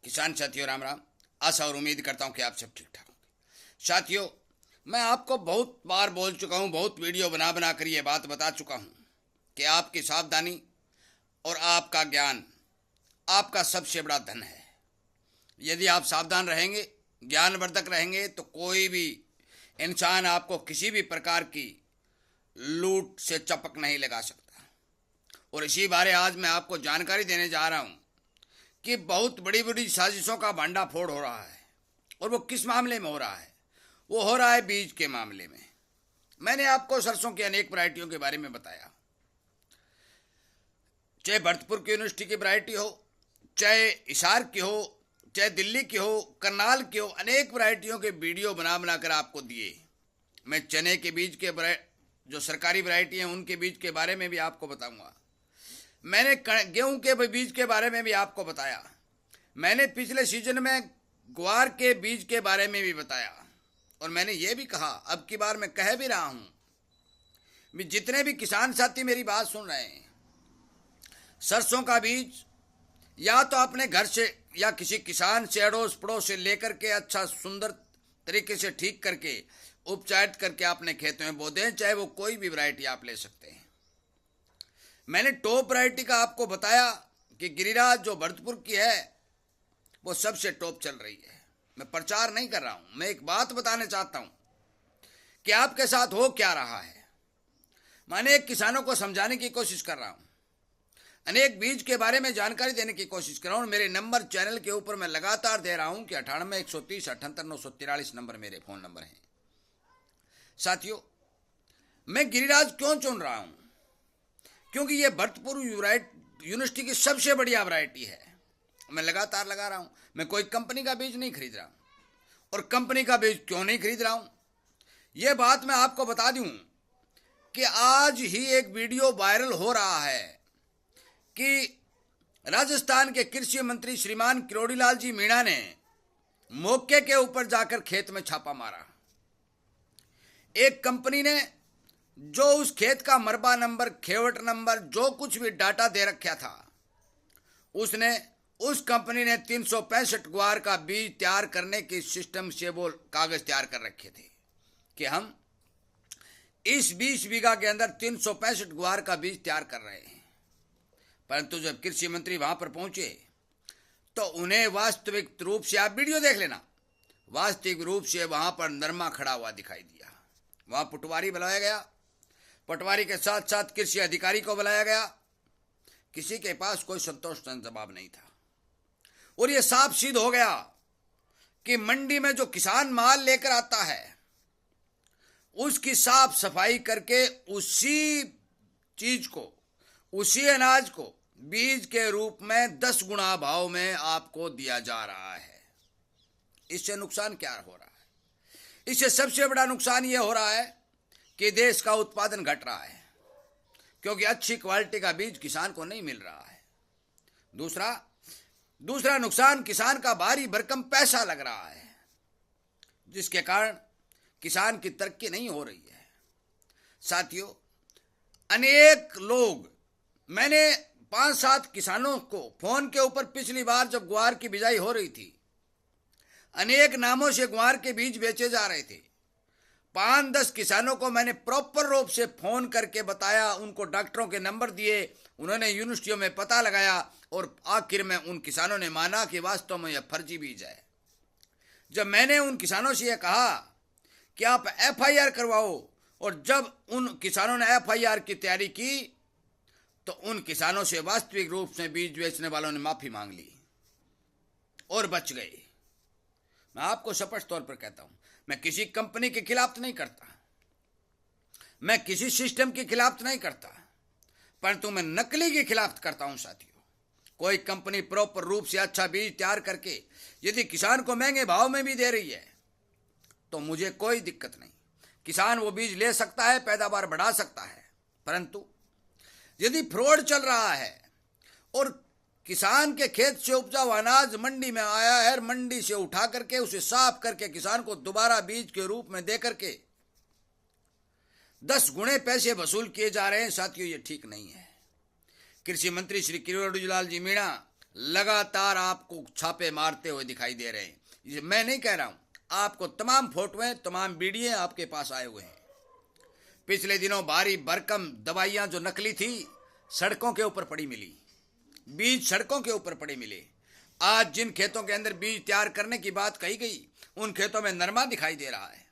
किसान साथियों राम राम। आशा और उम्मीद करता हूं कि आप सब ठीक ठाक होंगे। साथियों, मैं आपको बहुत बार बोल चुका हूं, बहुत वीडियो बना बना कर ये बात बता चुका हूं कि आपकी सावधानी और आपका ज्ञान आपका सबसे बड़ा धन है। यदि आप सावधान रहेंगे, ज्ञानवर्धक रहेंगे, तो कोई भी इंसान आपको किसी भी प्रकार की लूट से चपक नहीं लगा सकता। और इसी बारे आज मैं आपको जानकारी देने जा रहा हूं कि बहुत बड़ी बड़ी साजिशों का भांडाफोड़ हो रहा है। और वो किस मामले में हो रहा है? वो हो रहा है बीज के मामले में। मैंने आपको सरसों की अनेक वैरायटियों के बारे में बताया, चाहे भरतपुर की यूनिवर्सिटी की वैरायटी हो, चाहे हिसार की हो, चाहे दिल्ली की हो, करनाल की हो, अनेक वैरायटियों के वीडियो बना बना कर आपको दिए। मैं चने के बीज के जो सरकारी वैरायटी हैं उनके बीज के बारे में भी आपको बताऊंगा। मैंने गेहूं के बीज के बारे में भी आपको बताया। मैंने पिछले सीजन में ग्वार के बीज के बारे में भी बताया। और मैंने ये भी कहा, अब की बार मैं कह भी रहा हूं, जितने भी किसान साथी मेरी बात सुन रहे हैं, सरसों का बीज या तो अपने घर से या किसी किसान से अड़ोस पड़ोस से लेकर के अच्छा सुंदर तरीके से ठीक करके उपचारित करके अपने खेतों में बो दें, चाहे वो कोई भी वैरायटी आप ले सकते हैं। मैंने टॉप वैरायटी का आपको बताया कि गिरिराज जो भरतपुर की है वो सबसे टॉप चल रही है। मैं प्रचार नहीं कर रहा हूं, मैं एक बात बताने चाहता हूं कि आपके साथ हो क्या रहा है। मैं अनेक किसानों को समझाने की कोशिश कर रहा हूं, अनेक बीज के बारे में जानकारी देने की कोशिश कर रहा हूं। मेरे नंबर चैनल के ऊपर मैं लगातार दे रहा हूं कि 98 130 78 943 नंबर मेरे फोन नंबर हैं। साथियों, मैं गिरिराज क्यों चुन रहा हूं? क्योंकि ये भरतपुर यूनिवर्सिटी की सबसे बढ़िया वैरायटी है। मैं लगातार लगा रहा हूं। मैं कोई कंपनी का बीज नहीं खरीद रहा हूं। और कंपनी का बीज क्यों नहीं खरीद रहा हूं, यह बात मैं आपको बता दूं कि आज ही एक वीडियो वायरल हो रहा है कि राजस्थान के कृषि मंत्री श्रीमान किरोड़ीलाल जी मीणा ने मौके के ऊपर जाकर खेत में छापा मारा। एक कंपनी ने जो उस खेत का मरबा नंबर, खेवट नंबर, जो कुछ भी डाटा दे रखा था, उस कंपनी ने 365 ग्वार का बीज तैयार करने के सिस्टम से वो कागज तैयार कर रखे थे कि हम इस 20 बीघा के अंदर 365 ग्वार का बीज तैयार कर रहे हैं। परंतु जब कृषि मंत्री वहां पर पहुंचे तो उन्हें वास्तविक रूप से, आप वीडियो देख लेना, वास्तविक रूप से वहां पर नरमा खड़ा हुआ दिखाई दिया। वहां पटवारी बुलाया गया, पटवारी के साथ साथ कृषि अधिकारी को बुलाया गया। किसी के पास कोई संतोषजनक जवाब नहीं था। और यह साफ सिद्ध हो गया कि मंडी में जो किसान माल लेकर आता है उसकी साफ सफाई करके उसी चीज को, उसी अनाज को बीज के रूप में 10 गुना भाव में आपको दिया जा रहा है। इससे नुकसान क्या हो रहा है? इससे सबसे बड़ा नुकसान यह हो रहा है कि देश का उत्पादन घट रहा है, क्योंकि अच्छी क्वालिटी का बीज किसान को नहीं मिल रहा है। दूसरा नुकसान, किसान का भारी भरकम पैसा लग रहा है, जिसके कारण किसान की तरक्की नहीं हो रही है। साथियों, अनेक लोग, मैंने 5-7 किसानों को फोन के ऊपर पिछली बार जब ग्वार की बिजाई हो रही थी, अनेक नामों से ग्वार के बीज बेचे जा रहे थे। 5-10 किसानों को मैंने प्रॉपर रूप से फोन करके बताया, उनको डॉक्टरों के नंबर दिए, उन्होंने यूनिवर्सिटियों में पता लगाया और आखिर में उन किसानों ने माना कि वास्तव में यह फर्जी बीज है। जब मैंने उन किसानों से यह कहा कि आप FIR करवाओ, और जब उन किसानों ने FIR की तैयारी की तो उन किसानों से वास्तविक रूप से बीज बेचने वालों ने माफी मांग ली और बच गए। मैं आपको स्पष्ट तौर पर कहता हूं, मैं किसी कंपनी के खिलाफ नहीं करता, मैं किसी सिस्टम के खिलाफ नहीं करता, परंतु मैं नकली के खिलाफ करता हूं। साथियों, कोई कंपनी प्रॉपर रूप से अच्छा बीज तैयार करके यदि किसान को महंगे भाव में भी दे रही है तो मुझे कोई दिक्कत नहीं। किसान वो बीज ले सकता है, पैदावार बढ़ा सकता है। परंतु यदि फ्रॉड चल रहा है और किसान के खेत से उपजा हुआ अनाज मंडी में आया है, मंडी से उठा करके उसे साफ करके किसान को दोबारा बीज के रूप में दे करके 10 गुणे पैसे वसूल किए जा रहे हैं, साथियों ये ठीक नहीं है। कृषि मंत्री श्री किरोड़ीलाल जी मीणा लगातार आपको छापे मारते हुए दिखाई दे रहे हैं। ये मैं नहीं कह रहा हूं, आपको तमाम फोटोएं, तमाम वीडियो आपके पास आए हुए हैं। पिछले दिनों भारी भरकम दवाइयां जो नकली थी सड़कों के ऊपर पड़ी मिली, बीज सड़कों के ऊपर पड़े मिले। आज जिन खेतों के अंदर बीज तैयार करने की बात कही गई, उन खेतों में नरमा दिखाई दे रहा है।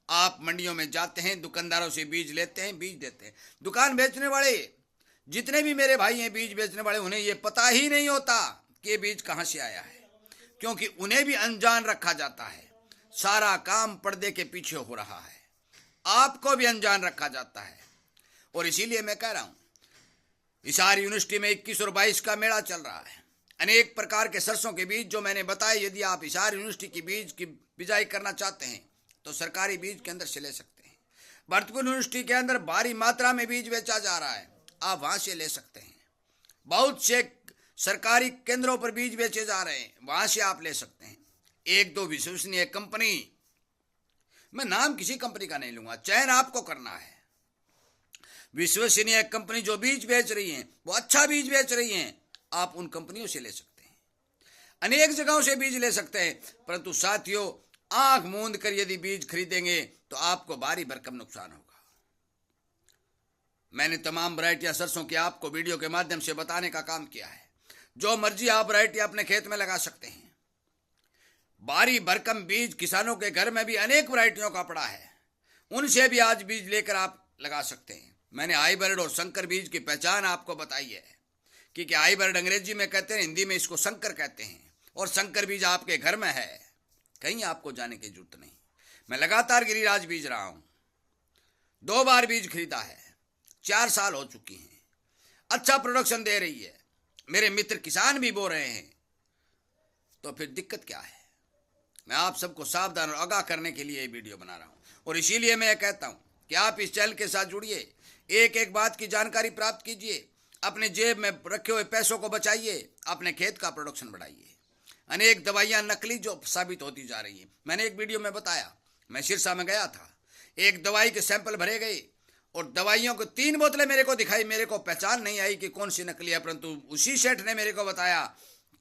आप मंडियों में जाते हैं, दुकानदारों से बीज लेते हैं, बीज देते हैं। दुकान बेचने वाले जितने भी मेरे भाई हैं बीज बेचने वाले, उन्हें यह पता ही नहीं होता कि ये बीज कहां से आया है, क्योंकि उन्हें भी अनजान रखा जाता है। सारा काम पर्दे के पीछे हो रहा है, आपको भी अनजान रखा जाता है। और इसीलिए मैं कह रहा हूं, हिसार यूनिवर्सिटी में 21 और 22 का मेला चल रहा है। अनेक प्रकार के सरसों के बीज जो मैंने बताए, यदि आप हिसार यूनिवर्सिटी की बीज की बिजाई करना चाहते हैं तो सरकारी बीज के अंदर से ले सकते हैं। भरतपुर यूनिवर्सिटी के अंदर भारी मात्रा में बीज बेचा जा रहा है, आप वहां से ले सकते हैं। बहुत से सरकारी केंद्रों पर बीज बेचे जा रहे हैं, वहां से आप ले सकते हैं। एक दो विश्वसनीय कंपनी, मैं नाम किसी कंपनी का नहीं लूंगा, चयन आपको करना है। विश्वसनीय कंपनी जो बीज बेच रही हैं, वो अच्छा बीज बेच रही हैं, आप उन कंपनियों से ले सकते हैं। अनेक जगहों से बीज ले सकते हैं, परंतु साथियों, आंख मूंद कर यदि बीज खरीदेंगे तो आपको भारी भरकम नुकसान होगा। मैंने तमाम वैरायटियां सरसों की आपको वीडियो के माध्यम से बताने का काम किया है। जो मर्जी आप वैरायटी अपने खेत में लगा सकते हैं। भारी भरकम बीज किसानों के घर में भी अनेक वैरायटियों का पड़ा है, उनसे भी आज बीज लेकर आप लगा सकते हैं। मैंने हाइब्रिड और संकर बीज की पहचान आपको बताई है, क्योंकि हाइब्रिड अंग्रेजी में कहते हैं, हिंदी में इसको संकर कहते हैं, और संकर बीज आपके घर में है, कहीं आपको जाने की जरूरत नहीं। मैं लगातार गिरिराज बीज रहा हूं, 2 बार बीज खरीदा है, 4 साल हो चुकी हैं, अच्छा प्रोडक्शन दे रही है, मेरे मित्र किसान भी बो रहे हैं, तो फिर दिक्कत क्या है। मैं आप सबको सावधान और आगाह करने के लिए ये वीडियो बना रहा हूं, और इसीलिए मैं कहता हूं कि आप इस चैनल के साथ जुड़िए, एक एक बात की जानकारी प्राप्त कीजिए, अपने जेब में रखे हुए पैसों को बचाइए, अपने खेत का प्रोडक्शन बढ़ाइए। अनेक दवाइयां नकली जो साबित होती जा रही हैं, मैंने एक वीडियो में बताया, मैं सिरसा में गया था, एक दवाई के सैंपल भरे गए और दवाइयों को 3 बोतलें मेरे को दिखाई, मेरे को पहचान नहीं आई कि कौन सी नकली है, परंतु उसी सेठ ने मेरे को बताया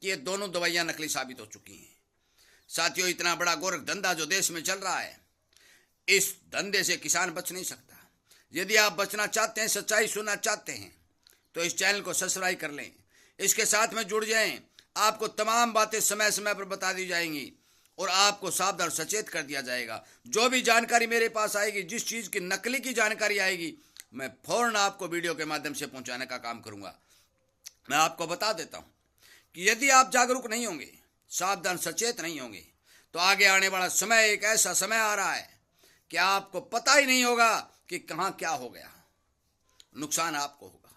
कि ये दोनों दवाइयां नकली साबित हो चुकी हैं। साथियों, इतना बड़ा गोरख धंधा जो देश में चल रहा है, इस धंधे से किसान बच नहीं सकता। यदि आप बचना चाहते हैं, सच्चाई सुनना चाहते हैं, तो इस चैनल को सब्सक्राइब कर लें, इसके साथ में जुड़ जाएं। आपको तमाम बातें समय समय पर बता दी जाएंगी और आपको सावधान सचेत कर दिया जाएगा। जो भी जानकारी मेरे पास आएगी, जिस चीज़ की नकली की जानकारी आएगी, मैं फौरन आपको वीडियो के माध्यम से पहुंचाने का काम करूंगा। मैं आपको बता देता हूं कि यदि आप जागरूक नहीं होंगे, सावधान सचेत नहीं होंगे, तो आगे आने वाला समय एक ऐसा समय आ रहा है कि आपको पता ही नहीं होगा कि कहां क्या हो गया, नुकसान आपको होगा।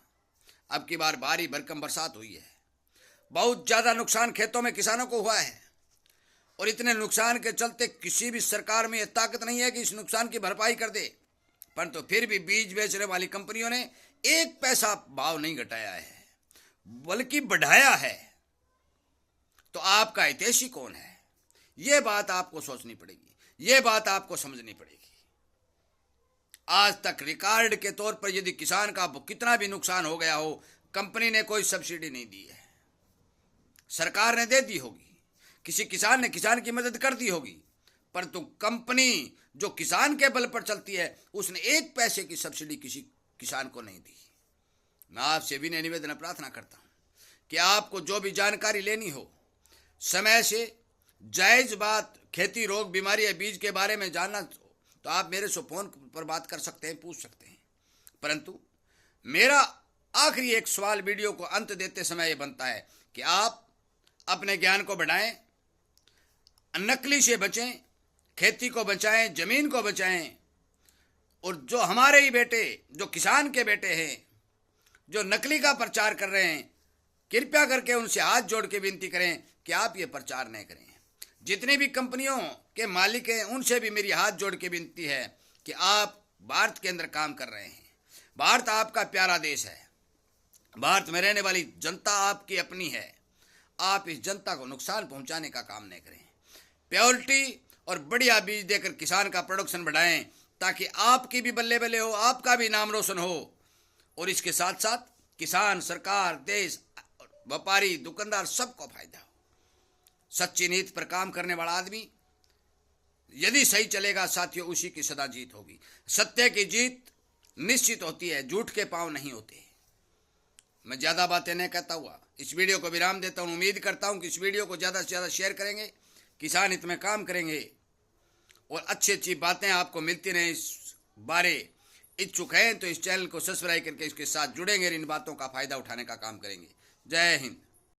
अब की बार भारी भरकम बरसात हुई है, बहुत ज्यादा नुकसान खेतों में किसानों को हुआ है, और इतने नुकसान के चलते किसी भी सरकार में यह ताकत नहीं है कि इस नुकसान की भरपाई कर दे, परंतु फिर भी बीज बेचने वाली कंपनियों ने 1 पैसा भाव नहीं घटाया है, बल्कि बढ़ाया है। तो आपका हितैषी कौन है, यह बात आपको सोचनी पड़ेगी, यह बात आपको समझनी पड़ेगी। आज तक रिकॉर्ड के तौर पर यदि किसान का कितना भी नुकसान हो गया हो, कंपनी ने कोई सब्सिडी नहीं दी है, सरकार ने दे दी होगी, किसी किसान ने किसान की मदद कर दी होगी, परंतु कंपनी जो किसान के बल पर चलती है, उसने 1 पैसे की सब्सिडी किसी किसान को नहीं दी। मैं आपसे विनय निवेदन प्रार्थना करता हूं कि आपको जो भी जानकारी लेनी हो, समय से जायज बात, खेती, रोग, बीमारी या बीज के बारे में जानना तो आप मेरे से फोन पर बात कर सकते हैं, पूछ सकते हैं। परंतु मेरा आखिरी एक सवाल वीडियो को अंत देते समय यह बनता है कि आप अपने ज्ञान को बढ़ाएं, नकली से बचें, खेती को बचाएं, जमीन को बचाएं, और जो हमारे ही बेटे, जो किसान के बेटे हैं, जो नकली का प्रचार कर रहे हैं, कृपया करके उनसे हाथ जोड़ के विनती करें कि आप ये प्रचार नहीं करें। जितनी भी कंपनियों के मालिक हैं, उनसे भी मेरी हाथ जोड़ के विनती है कि आप भारत के अंदर काम कर रहे हैं, भारत आपका प्यारा देश है, भारत में रहने वाली जनता आपकी अपनी है, आप इस जनता को नुकसान पहुंचाने का काम नहीं करें। प्योरिटी और बढ़िया बीज देकर किसान का प्रोडक्शन बढ़ाएं, ताकि आपकी भी बल्ले बल्ले हो, आपका भी नाम रोशन हो, और इसके साथ साथ किसान, सरकार, देश व्यापारी, दुकानदार, सबको फायदा हो। सच्ची नीति पर काम करने वाला आदमी यदि सही चलेगा साथियों, उसी की सदा जीत होगी। सत्य की जीत निश्चित होती है, झूठ के पांव नहीं होते। मैं ज्यादा बातें नहीं कहता हुआ इस वीडियो को विराम देता हूं। उम्मीद करता हूं कि इस वीडियो को ज्यादा से ज्यादा शेयर करेंगे, किसान हित में काम करेंगे और अच्छी अच्छी बातें आपको मिलती रहे। इस बारे इच्छुक हैं तो इस चैनल को सब्सक्राइब करके इसके साथ जुड़ेंगे और इन बातों का फायदा उठाने का काम करेंगे। जय हिंद।